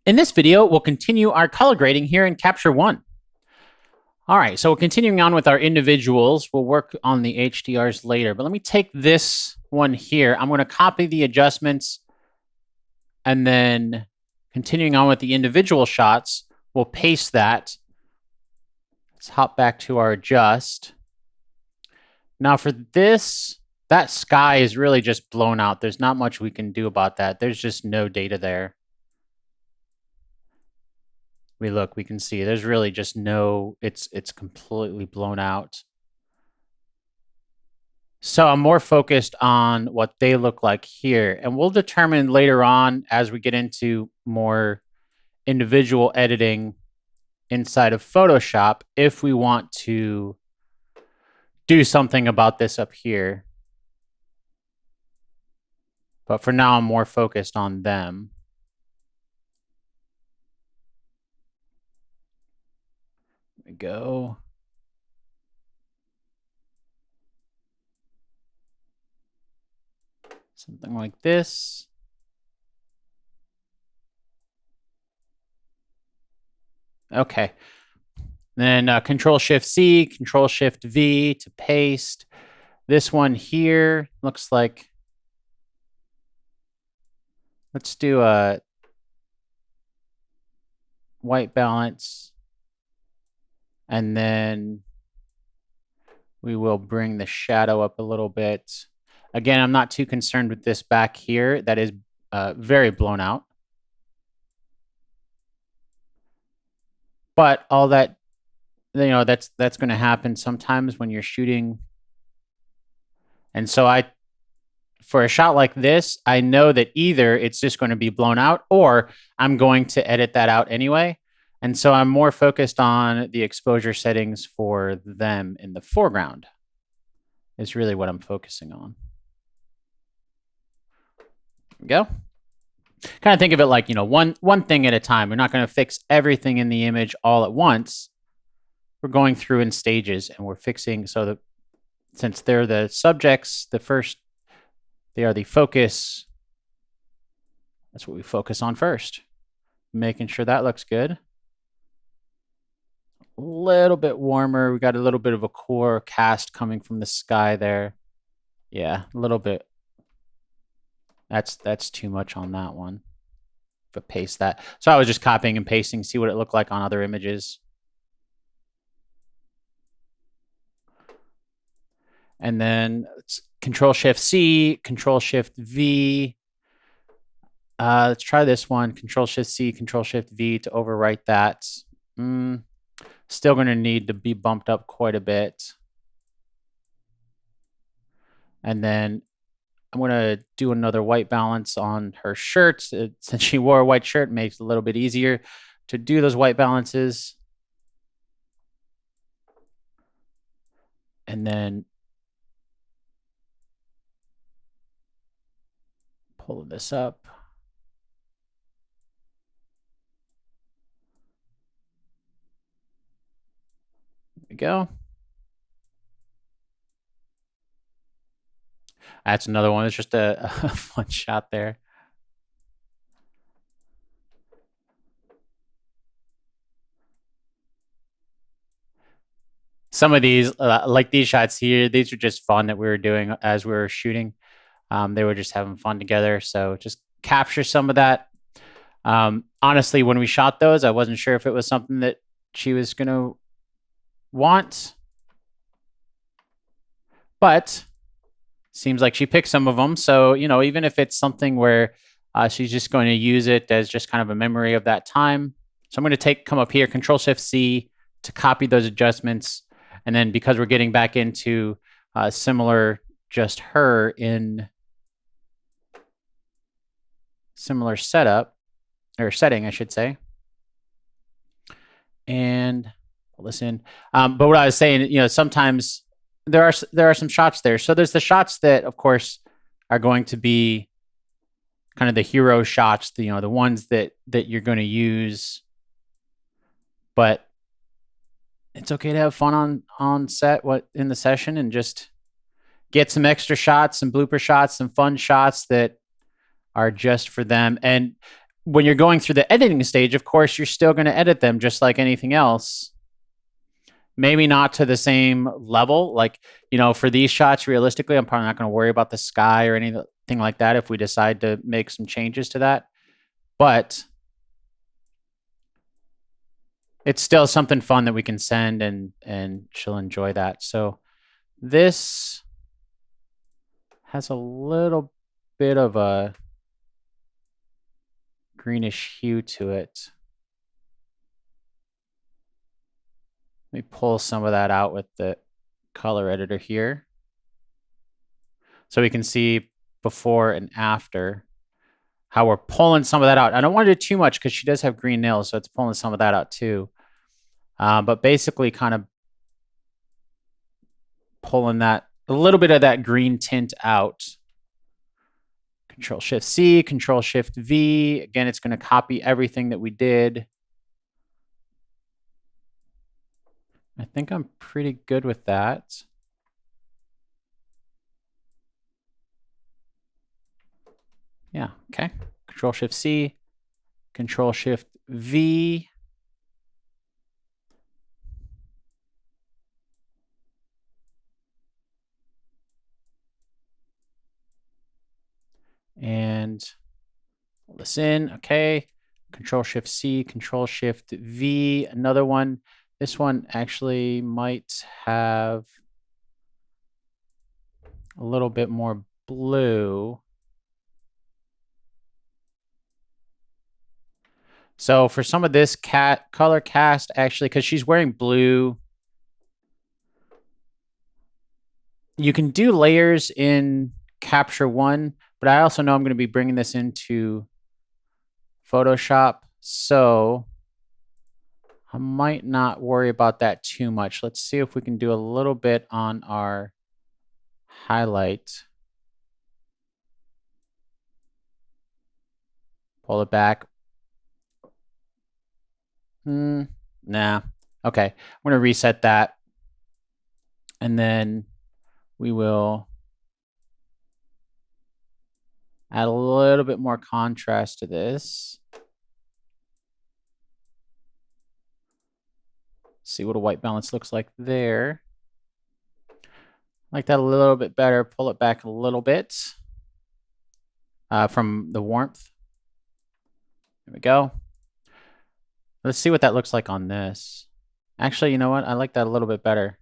In this video, we'll continue our color grading here in Capture One. All right, so continuing on with our individuals, we'll work on the HDRs later, but let me take this one here. I'm going to copy the adjustments, and then continuing on with the individual shots, we'll paste that. Let's hop back to our adjust. Now for this, that sky is really just blown out. There's not much we can do about that. There's just no data there. We can see there's really just no, it's completely blown out. So I'm more focused on what they look like here. And we'll determine later on as we get into more individual editing inside of Photoshop if we want to do something about this up here. But for now, I'm more focused on them. There we go. Something like this. Okay. Then Control-Shift-C, Control-Shift-V to paste. This one here looks like, let's do a white balance. And then we will bring the shadow up a little bit. Again, I'm not too concerned with this back here. That is very blown out. But all that, that's going to happen sometimes when you're shooting. And so for a shot like this, I know that either it's just going to be blown out or I'm going to edit that out anyway. And so I'm more focused on the exposure settings for them in the foreground is really what I'm focusing on. There we go. Kind of think of it like, one thing at a time. We're not going to fix everything in the image all at once. We're going through in stages and we're fixing so that since they're the subjects, they are the focus. That's what we focus on first. Making sure that looks good. A little bit warmer. We got a little bit of a core cast coming from the sky there. Yeah, a little bit. That's too much on that one. But paste that. So I was just copying and pasting, see what it looked like on other images. And then Control-Shift-C, Control-Shift-V. Let's try this one. Control-Shift-C, Control-Shift-V to overwrite that. Still going to need to be bumped up quite a bit. And then I'm going to do another white balance on her shirt. Since she wore a white shirt, it makes it a little bit easier to do those white balances. And then pull this up. There we go. That's another one. It's just a fun shot there. Some of these, like these shots here, these are just fun that we were doing as we were shooting. They were just having fun together. So just capture some of that. Honestly, when we shot those, I wasn't sure if it was something that she was going to want. But seems like she picked some of them. So, even if it's something where she's just going to use it as just kind of a memory of that time. So I'm going to come up here, Control-Shift-C to copy those adjustments. And then because we're getting back into similar, just her in similar setup or setting, I should say. And listen, but what I was saying, sometimes there are some shots there. So there's the shots that, of course, are going to be kind of the hero shots, the ones that you're going to use. But it's okay to have fun on set, in the session, and just get some extra shots, some blooper shots, some fun shots that are just for them. And when you're going through the editing stage, of course, you're still going to edit them just like anything else. Maybe not to the same level. Like, you know, for these shots, realistically, I'm probably not going to worry about the sky or anything like that if we decide to make some changes to that. But it's still something fun that we can send, and she'll enjoy that. So this has a little bit of a greenish hue to it. Let me pull some of that out with the color editor here. So we can see before and after how we're pulling some of that out. I don't want to do too much because she does have green nails, so it's pulling some of that out too. But basically kind of pulling that, a little bit of that green tint out. Control-Shift-C, Control-Shift-V. Again, it's going to copy everything that we did. I think I'm pretty good with that. Yeah, okay. Control-Shift-C, Control-Shift-V. And pull this in, okay. Control-Shift-C, Control-Shift-V, another one. This one actually might have a little bit more blue. So for some of this color cast, actually, because she's wearing blue, you can do layers in Capture One, but I also know I'm going to be bringing this into Photoshop, so I might not worry about that too much. Let's see if we can do a little bit on our highlight. Pull it back. Nah. Okay. I'm going to reset that. And then we will add a little bit more contrast to this. See what a white balance looks like there. Like that a little bit better. Pull it back a little bit from the warmth. There we go. Let's see what that looks like on this. Actually, you know what? I like that a little bit better.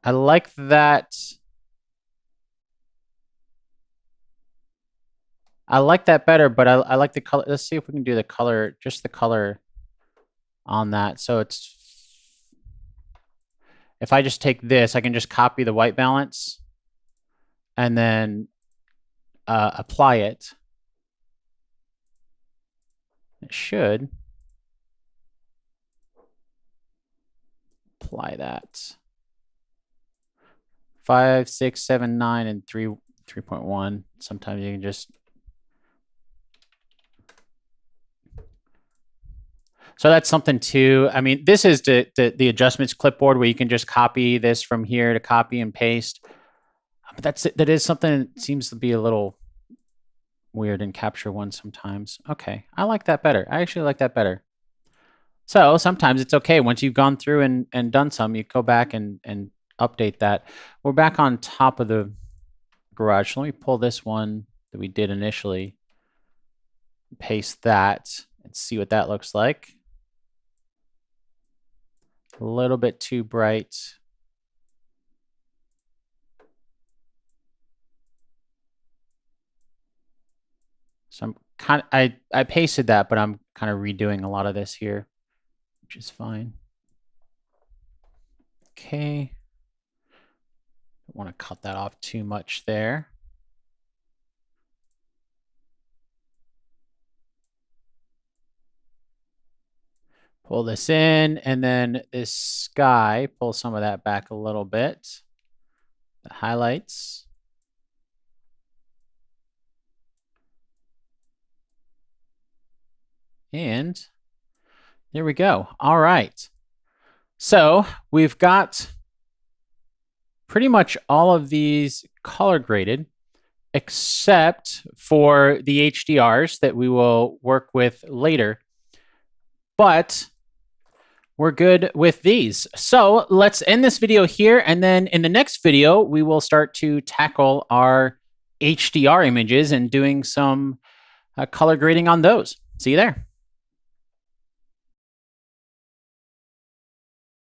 I like that. I like that better, but I like the color. Let's see if we can do the color, just the color on that. So it's, if I just take this, I can just copy the white balance and then apply it. It should apply that. 5, 6, 7, 9, and 3.1. Sometimes you can just. So that's something too. I mean, this is the adjustments clipboard where you can just copy this from here to copy and paste. But that is something that seems to be a little weird in Capture One sometimes. Okay, I like that better. I actually like that better. So sometimes it's okay. Once you've gone through and done some, you go back and update that. We're back on top of the garage. So let me pull this one that we did initially, paste that, and see what that looks like. A little bit too bright. So I'm kind of, I pasted that, but I'm kind of redoing a lot of this here, which is fine. Okay. Don't want to cut that off too much there. Pull this in, and then this sky, pull some of that back a little bit. The highlights. And there we go. All right. So we've got pretty much all of these color graded. except for the HDRs that we will work with later. But we're good with these. So let's end this video here. And then in the next video, we will start to tackle our HDR images and doing some color grading on those. See you there.